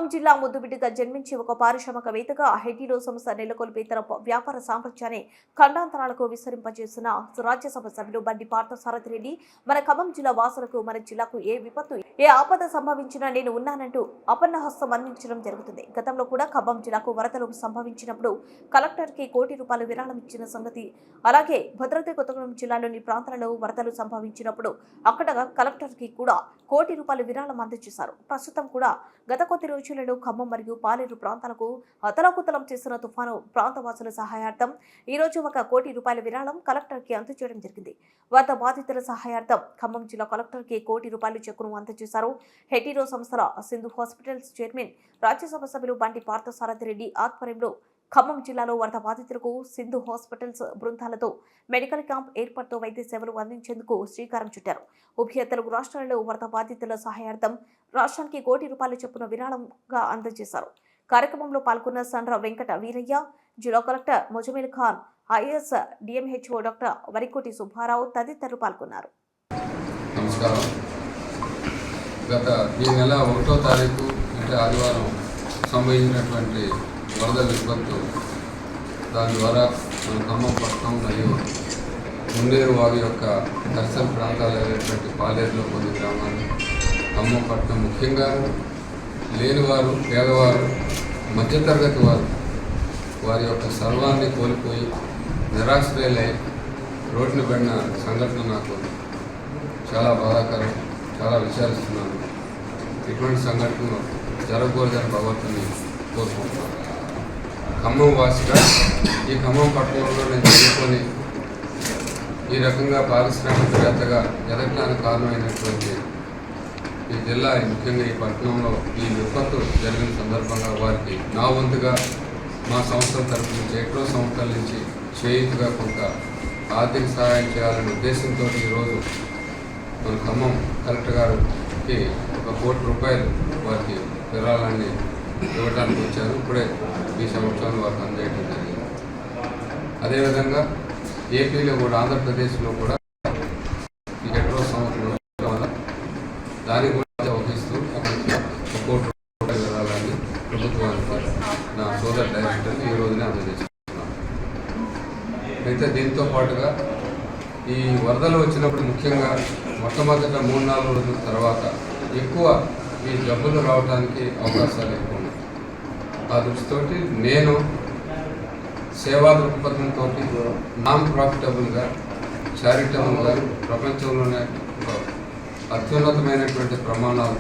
ఖమ్మం జిల్లా ముద్దుబిడ్డగా జన్మించి ఒక పారిశ్రామికవేత్తగా హెటీరో సంస్థ నెలకొల్పి తన వ్యాపార సామర్థ్యాన్ని ఖండాంతరాలకు విస్తరింపజేసిన రాజ్యసభ సభ్యులు బండి పార్థసారథి రెడ్డి మన ఖమ్మం జిల్లా వాసులకు మన జిల్లాకు ఏ విపత్తు ఏ ఆపద సంభవించినా నేను ఉన్నానంటూ అపన్నహస్తం అందించడం జరుగుతుంది. గతంలో కూడా ఖమ్మం జిల్లాకు వరదలు సంభవించినప్పుడు కలెక్టర్కి ₹1 కోటి విరాళం ఇచ్చిన సంగతి, అలాగే భద్రాద్రి కొత్తగూడెం జిల్లాలోని ప్రాంతాలలో వరదలు సంభవించినప్పుడు అక్కడ కలెక్టర్కి కూడా ₹1 కోటి విరాళం అందజేశారు. ప్రస్తుతం కూడా గత కొద్ది రోజులలో ఖమ్మం మరియు పాలేరు ప్రాంతాలకు అతలాకుతలం చేసిన తుఫాను ప్రాంతవాసుల సహాయార్థం ఈ రోజు ₹1 కోటి విరాళం కలెక్టర్కి అందజేయడం జరిగింది. వరద బాధితుల సహాయార్థం ఖమ్మం జిల్లా కలెక్టర్కి ₹1 కోటి చెక్కును అందజేశారు. హెటీరో సంస్థల సింధు హాస్పిటల్స్ చైర్మన్ రాజ్యసభ సభ్యులు బండి పార్థసారథి రెడ్డి ఆధ్వర్యంలో ఖమ్మం జిల్లాలో వరద బాధితులకు సింధు హాస్పిటల్స్ బృందాలతో మెడికల్ క్యాంప్ ఏర్పాటుతో వైద్య సేవలు అందించేందుకు శ్రీకారం చుట్టారు. ఉభయ తెలుగు రాష్ట్రాలలో వరద బాధితుల సహాయార్థం రాష్ట్రానికి ₹1 కోటి చొప్పున విరాళంగా అందజేశారు. కార్యక్రమంలో పాల్గొన్న సండ్ర వెంకట వీరయ్య, జిల్లా collector Mozammil Khan, IAS DMHO doctor Varikoti Subbarao తదితరులు పాల్గొన్నారు. నమస్కారం. గత ఈ నెల 1వ తారీఖు అంటే ఆదివారం సంభవించినటువంటి వరద విపత్తు, దాని ద్వారా మన ఖమ్మం పట్టణం మరియు మున్నేరు వాగు యొక్క దర్శన ప్రాంతాలైనటువంటి పాలేరులో కొన్ని గ్రామాలు, ఖమ్మం పట్టణం ముఖ్యంగా లేనివారు, పేదవారు, మధ్యతరగతి వారు వారి యొక్క సర్వాన్ని కోల్పోయి నిరాశ్రయులై రోడ్డున పడిన సంఘటన నాకు చాలా బాధాకరం. చాలా విచారిస్తున్నాను. ఇటువంటి సంఘటనలు జరగకూడదని భగవంతుని కోరుకుంటున్నాను. ఖమ్మం వాసిగా ఈ ఖమ్మం పట్టణంలో నేను చదువుకొని ఈ రకంగా పారిశ్రామికవేత్తగా ఎదగడానికి కారణమైనటువంటి ఈ జిల్లా, ముఖ్యంగా ఈ పట్టణంలో ఈ విపత్తు జరిగిన సందర్భంగా వారికి నా వంతుగా మా సంస్థల తరఫు నుంచి ఎక్కడో సంస్థల నుంచి చేయుతుగా కొంత ఆర్థిక సహాయం చేయాలనే ఉద్దేశంతో ఈరోజు మన ఖమ్మం కలెక్టర్ గారికి ₹1 కోటి వారికి విరాళాన్ని ఇవ్వడానికి వచ్చారు. ఇప్పుడే ఈ సంవత్సరాలు వారికి అందజేయడం జరిగింది. అదేవిధంగా ఏపీలో కూడా, ఆంధ్రప్రదేశ్లో కూడా ఈ హెటీరో సంవత్సరం వల్ల దానికి కూడా వహిస్తూ ₹1 కోటి విరాళాన్ని ప్రభుత్వానికి నా సోదర డైరెక్టర్ని ఈ రోజునే అందజేస్తున్నాను. అయితే దీంతో పాటుగా ఈ వరదలు వచ్చినప్పుడు ముఖ్యంగా మొట్టమొదట 3-4 రోజుల తర్వాత ఎక్కువ ఈ జబ్బులు రావడానికి అవకాశాలు ఎక్కువ ఉన్నాయి. ఆ దృష్టితోటి నేను సేవా దృక్పథంతో నాన్ ప్రాఫిటబుల్గా, చారిటబుల్గా ప్రపంచంలోనే అత్యున్నతమైనటువంటి ప్రమాణాలు